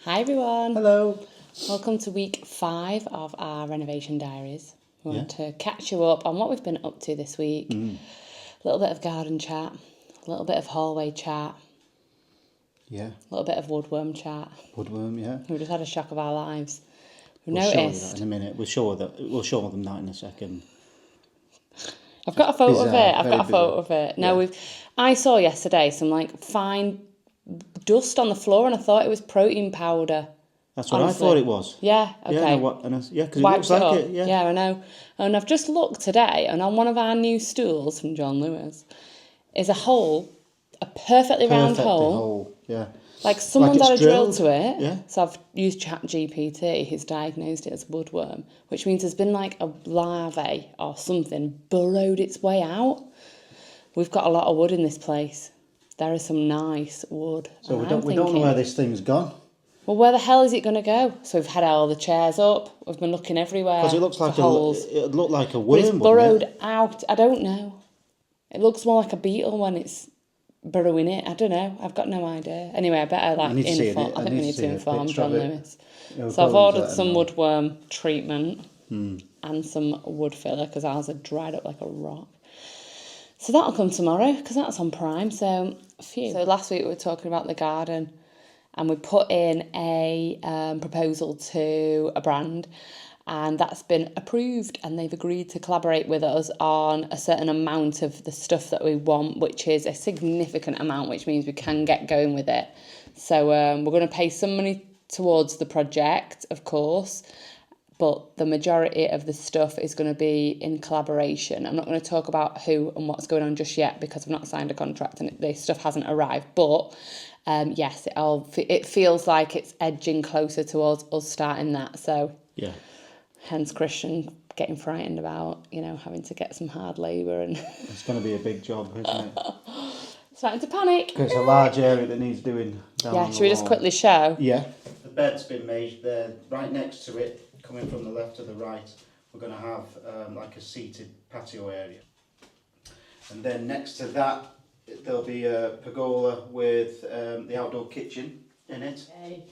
Hi everyone. Hello. Welcome to week 5 of our renovation diaries. We want to catch you up on what we've been up to this week. A little bit of garden chat, a little bit of hallway chat. Yeah. A little bit of woodworm chat. Woodworm, yeah. We've just had a shock of our lives. We'll show you that in a minute. We'll show them that in a second. I've got a photo bizarre, of it. I've very got a photo of it. No, Yeah. I saw yesterday some fine dust on the floor and I thought it was protein powder. That's what Honestly. I thought it was. Yeah, okay. Yeah, because it looks like it. Yeah. Yeah, I know. And I've just looked today, and on one of our new stools from John Lewis is a hole, a perfectly round hole. Yeah. Like someone's had a drill drilled. to it. Yeah. So I've used ChatGPT. He's diagnosed it as woodworm, which means there's been like a larvae or something burrowed its way out. We've got a lot of wood in this place. There is some nice wood. So we don't know where this thing's gone. Well, where the hell is it going to go? So we've had all the chairs up. We've been looking everywhere. Because it looks like holes. it looked like a worm. But it's burrowed out. I don't know. It looks more like a beetle when it's burrowing it. I don't know. I've got no idea. Anyway, I better inform. I think we need to inform John Lewis. So I've ordered some woodworm treatment and some wood filler because ours are dried up like a rock. So that'll come tomorrow because that's on Prime. So last week we were talking about the garden. And we put in a proposal to a brand and that's been approved and they've agreed to collaborate with us on a certain amount of the stuff that we want, which is a significant amount, which means we can get going with it. So we're going to pay some money towards the project, of course, but the majority of the stuff is going to be in collaboration. I'm not going to talk about who and what's going on just yet because I've not signed a contract and the stuff hasn't arrived, but... yes, it feels like it's edging closer towards us starting that. So, yeah. Hence Christian getting frightened about, having to get some hard labour and. It's going to be a big job, isn't it? Starting to panic. Because it's a large area that needs doing. Should we just quickly show? Yeah. The bed's been made there, right next to it, coming from the left to the right. We're going to have like a seated patio area, and then next to that. There'll be a pergola with the outdoor kitchen in it. A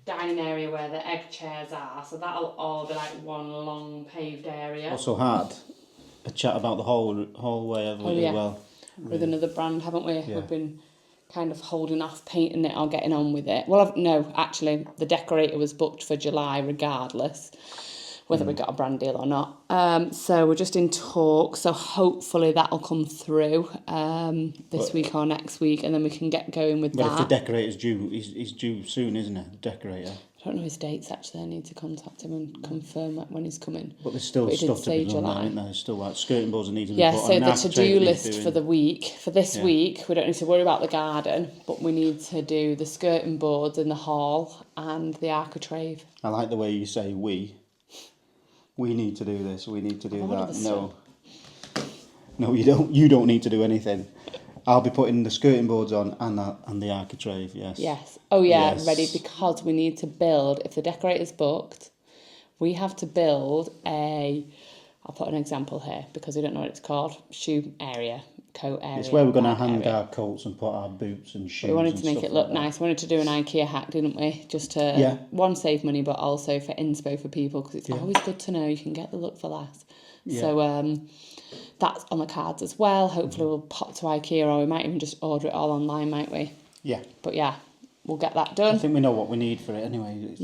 dining area where the egg chairs are, so that'll all be like one long paved area. Also had a chat about the hallway as well. With another brand, haven't we? Yeah. We've been kind of holding off painting it or getting on with it. Well, actually, the decorator was booked for July regardless. Whether we got a brand deal or not. So we're just in talk. So hopefully that'll come through this week or next week, and then we can get going with that. But if the decorator's due, he's due soon, isn't it? The decorator. I don't know his dates actually. I need to contact him and confirm when he's coming. But there's still stuff to be done now, isn't there? There's still like skirting boards that need to be put on. Yeah, so the to-do list for the week, for this week, we don't need to worry about the garden, but we need to do the skirting boards in the hall and the architrave. I like the way you say we. We need to do this. We need to do that. No, you don't. You don't need to do anything. I'll be putting the skirting boards on and the architrave. Yes. Yes. Oh yeah, yes. Ready because we need to build. If the decorator's booked, we have to build a. I'll put an example here because we don't know what it's called. Shoe area, coat area. It's where we're going to hang our coats and put our boots and shoes. We wanted to make it look nice. We wanted to do an IKEA hack, didn't we? Just to save money, but also for inspo for people because it's always good to know you can get the look for less. Yeah. So that's on the cards as well. Hopefully we'll pop to IKEA or we might even just order it all online, might we? Yeah. But yeah, we'll get that done. I think we know what we need for it anyway.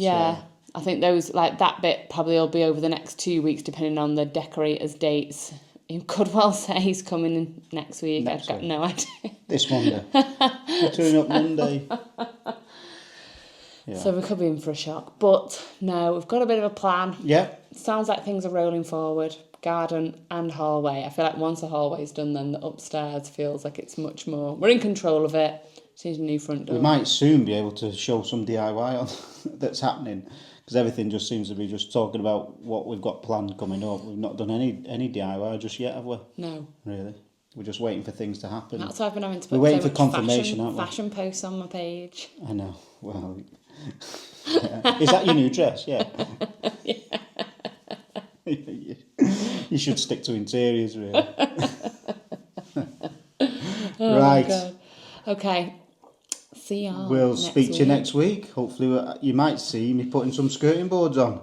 I think those that bit probably will be over the next 2 weeks, depending on the decorator's dates. You could well say he's coming in next week. I've got no idea. This Monday. We're turning up Monday. Yeah. So we could be in for a shock. But no, we've got a bit of a plan. Yeah. Sounds like things are rolling forward. Garden and hallway. I feel like once the hallway's done, then the upstairs feels like it's much more. We're in control of it. Seems a new front door. We might soon be able to show some DIY on that's happening. Because everything just seems to be just talking about what we've got planned coming up. We've not done any DIY just yet, have we? No. Really? We're just waiting for things to happen. That's why I've been having to put We're waiting for confirmation, aren't we? Fashion posts on my page. I know. Well, yeah. Is that your new dress? Yeah. You should stick to interiors, really. Right. God. Okay. See you all We'll next speak to you week. next week. Hopefully you might see me putting some skirting boards on.